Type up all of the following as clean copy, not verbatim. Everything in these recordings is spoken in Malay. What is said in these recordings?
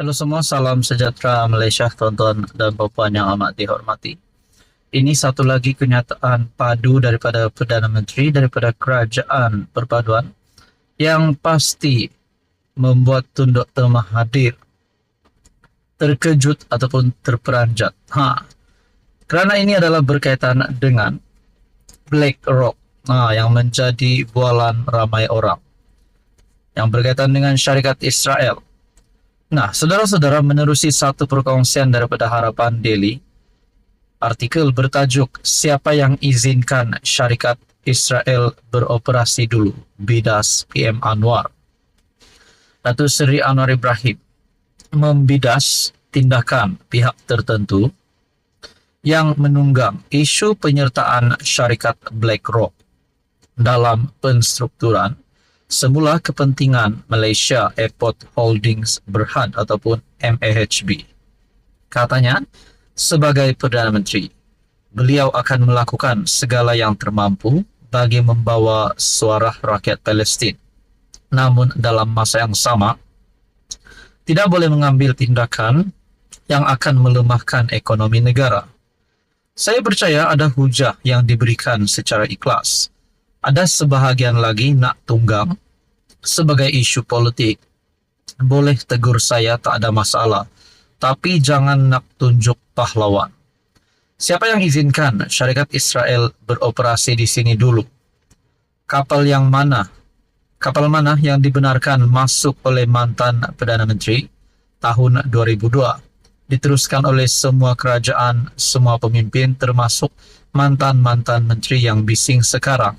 Halo semua, salam sejahtera Malaysia, tuan-tuan dan puan yang amat dihormati. Ini satu lagi kenyataan padu daripada Perdana Menteri daripada Kerajaan Perpaduan yang pasti membuat Tun Dr. Mahathir terkejut ataupun terperanjat. Kerana ini adalah berkaitan dengan BlackRock yang menjadi bualan ramai orang, yang berkaitan dengan syarikat Israel. Nah, saudara-saudara, menerusi satu perkongsian daripada Harapan Daily, artikel bertajuk "Siapa yang izinkan syarikat Israel beroperasi dulu?" bidas PM Anwar. Datuk Seri Anwar Ibrahim membidas tindakan pihak tertentu yang menunggang isu penyertaan syarikat BlackRock dalam penstrukturan semula kepentingan Malaysia Airport Holdings Berhad ataupun MAHB. Katanya, sebagai Perdana Menteri, beliau akan melakukan segala yang termampu bagi membawa suara rakyat Palestin. Namun dalam masa yang sama, tidak boleh mengambil tindakan yang akan melemahkan ekonomi negara. Saya percaya ada hujah yang diberikan secara ikhlas. Ada sebahagian lagi nak tunggang sebagai isu politik. Boleh tegur saya, tak ada masalah. Tapi jangan nak tunjuk pahlawan. Siapa yang izinkan syarikat Israel beroperasi di sini dulu? Kapal mana yang dibenarkan masuk oleh mantan Perdana Menteri tahun 2002? Diteruskan oleh semua kerajaan, semua pemimpin termasuk mantan-mantan menteri yang bising sekarang.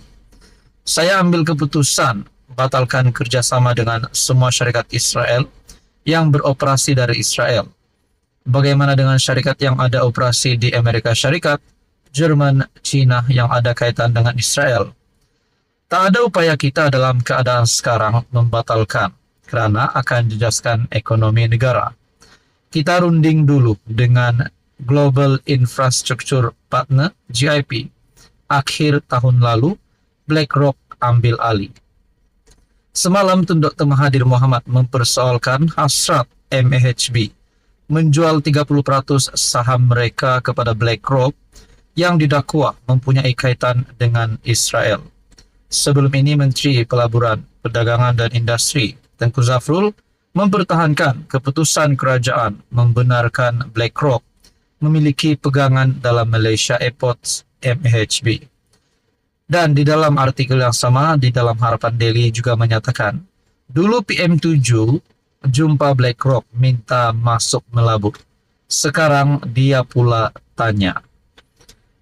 Saya ambil keputusan batalkan kerjasama dengan semua syarikat Israel yang beroperasi dari Israel. Bagaimana dengan syarikat yang ada operasi di Amerika Syarikat, Jerman, China yang ada kaitan dengan Israel? Tak ada upaya kita dalam keadaan sekarang membatalkan kerana akan jejaskan ekonomi negara. Kita runding dulu dengan Global Infrastructure Partner GIP. Akhir tahun lalu, BlackRock ambil alih. Semalam Tun Dr. Mahathir Mohamad mempersoalkan hasrat MAHB menjual 30% saham mereka kepada BlackRock yang didakwa mempunyai kaitan dengan Israel. Sebelum ini Menteri Pelaburan, Perdagangan dan Industri Tengku Zafrul mempertahankan keputusan kerajaan membenarkan BlackRock memiliki pegangan dalam Malaysia Airports MAHB. Dan di dalam artikel yang sama, di dalam Harapan Daily juga menyatakan, dulu PM7 jumpa BlackRock minta masuk melabur. Sekarang dia pula tanya.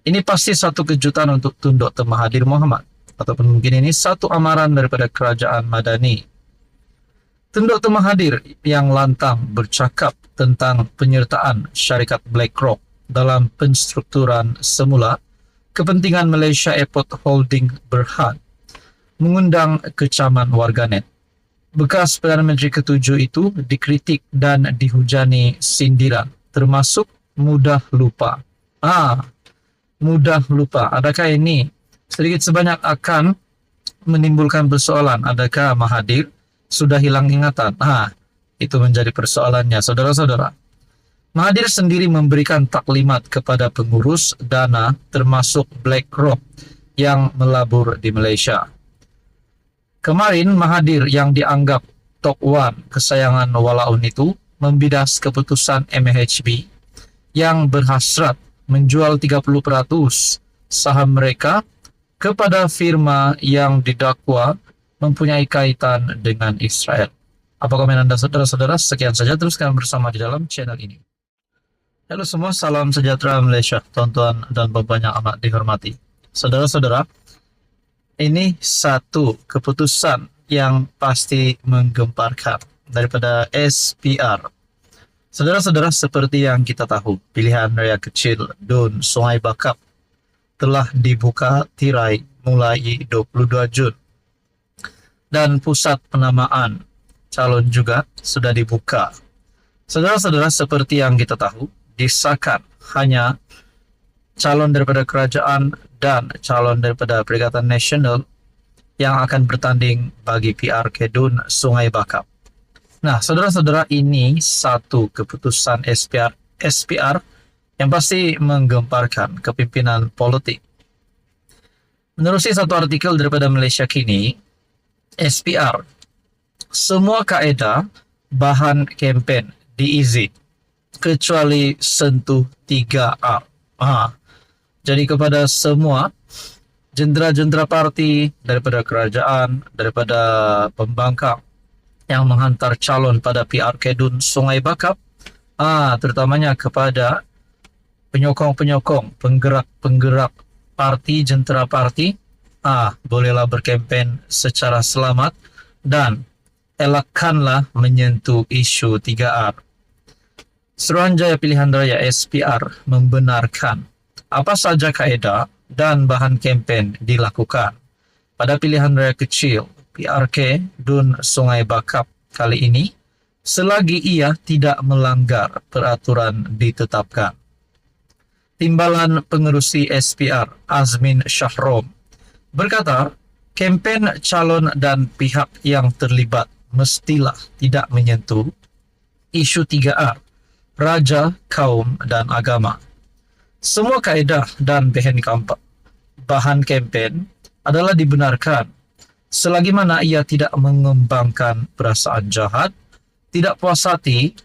Ini pasti satu kejutan untuk Tun Dr. Mahathir Mohamad. Ataupun mungkin ini satu amaran daripada kerajaan Madani. Tun Dr. Mahathir yang lantang bercakap tentang penyertaan syarikat BlackRock dalam penstrukturan semula kepentingan Malaysia Airport Holding Berhad mengundang kecaman warganet. Bekas Perdana Menteri ketujuh itu dikritik dan dihujani sindiran, termasuk mudah lupa. Mudah lupa. Adakah ini sedikit sebanyak akan menimbulkan persoalan? Adakah Mahathir sudah hilang ingatan? Itu menjadi persoalannya, saudara-saudara. Mahathir sendiri memberikan taklimat kepada pengurus dana termasuk BlackRock yang melabur di Malaysia. Kemarin Mahathir yang dianggap top one kesayangan walaun itu membidas keputusan MAHB yang berhasrat menjual 30% saham mereka kepada firma yang didakwa mempunyai kaitan dengan Israel. Apa komen Anda, saudara-saudara? Sekian saja, teruskan bersama di dalam channel ini. Halo semua, salam sejahtera Malaysia, tuan-tuan dan puan yang amat dihormati. Saudara-saudara, ini satu keputusan yang pasti menggemparkan daripada SPR. Saudara-saudara, seperti yang kita tahu, pilihan raya kecil Dun Sungai Bakap telah dibuka tirai mulai 22 Jun. Dan pusat penamaan calon juga sudah dibuka. Saudara-saudara, seperti yang kita tahu, disahkan hanya calon daripada kerajaan dan calon daripada Perikatan Nasional yang akan bertanding bagi PRK Dun Sungai Bakap. Nah, saudara-saudara, ini satu keputusan SPR yang pasti menggemparkan kepimpinan politik. Menerusi satu artikel daripada Malaysia Kini, SPR, semua kaedah bahan kempen diizin kecuali sentuh 3R. Jadi kepada semua jendera-jendera parti daripada kerajaan, daripada pembangkang yang menghantar calon pada PRK Dun Sungai Bakap, terutamanya kepada penyokong-penyokong, penggerak-penggerak parti, jentera parti, bolehlah berkempen secara selamat dan elakkanlah menyentuh isu 3R. Suruhanjaya Pilihan Raya SPR membenarkan apa saja kaedah dan bahan kempen dilakukan pada pilihan raya kecil PRK Dun Sungai Bakap kali ini selagi ia tidak melanggar peraturan ditetapkan. Timbalan Pengerusi SPR Azmin Shahrom berkata, kempen calon dan pihak yang terlibat mestilah tidak menyentuh isu 3R, raja, kaum dan agama. Semua kaedah dan bahan kempen adalah dibenarkan selagi mana ia tidak mengembangkan perasaan jahat, tidak puas hati,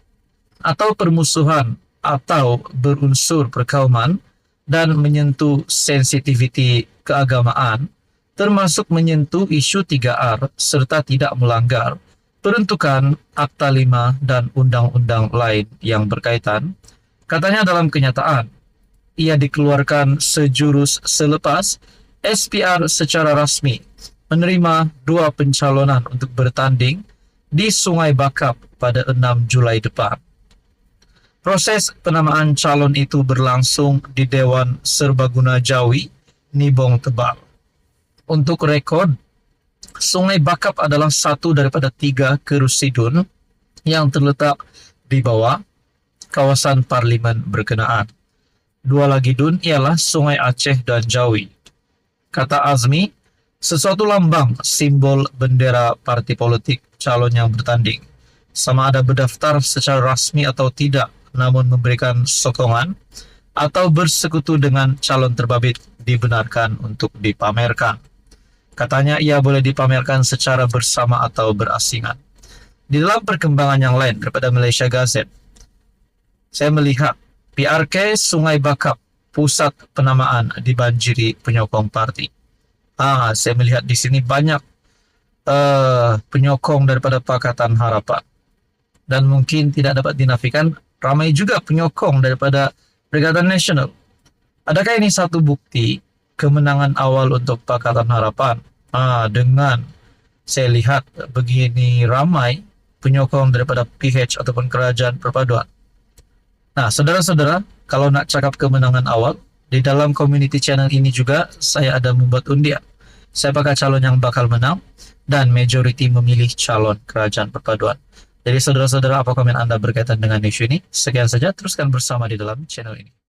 atau permusuhan atau berunsur perkauman dan menyentuh sensitiviti keagamaan, termasuk menyentuh isu 3R serta tidak melanggar peruntukan Akta 5 dan undang-undang lain yang berkaitan. Katanya dalam kenyataan, ia dikeluarkan sejurus selepas SPR secara rasmi menerima 2 pencalonan untuk bertanding di Sungai Bakap pada 6 Julai depan. Proses penamaan calon itu berlangsung di Dewan Serbaguna Jawi, Nibong Tebal. Untuk rekod, Sungai Bakap adalah satu daripada 3 kerusi dun yang terletak di bawah kawasan parlimen berkenaan. 2 lagi dun ialah Sungai Aceh dan Jawi. Kata Azmi, sesuatu lambang simbol bendera parti politik calon yang bertanding, sama ada berdaftar secara rasmi atau tidak, namun memberikan sokongan atau bersekutu dengan calon terbabit dibenarkan untuk dipamerkan. Katanya ia boleh dipamerkan secara bersama atau berasingan. Di dalam perkembangan yang lain daripada Malaysia Gazette, saya melihat PRK Sungai Bakap pusat penamaan dibanjiri penyokong parti. Saya melihat di sini banyak penyokong daripada Pakatan Harapan. Dan mungkin tidak dapat dinafikan, ramai juga penyokong daripada Perikatan Nasional. Adakah ini satu bukti kemenangan awal untuk Pakatan Harapan? Dengan saya lihat begini ramai penyokong daripada PH ataupun Kerajaan Perpaduan. Nah, saudara-saudara, kalau nak cakap kemenangan awal, di dalam community channel ini juga saya ada membuat undian. Siapakah calon yang bakal menang dan majoriti memilih calon Kerajaan Perpaduan. Jadi saudara-saudara, apa komen Anda berkaitan dengan isu ini? Sekian saja, teruskan bersama di dalam channel ini.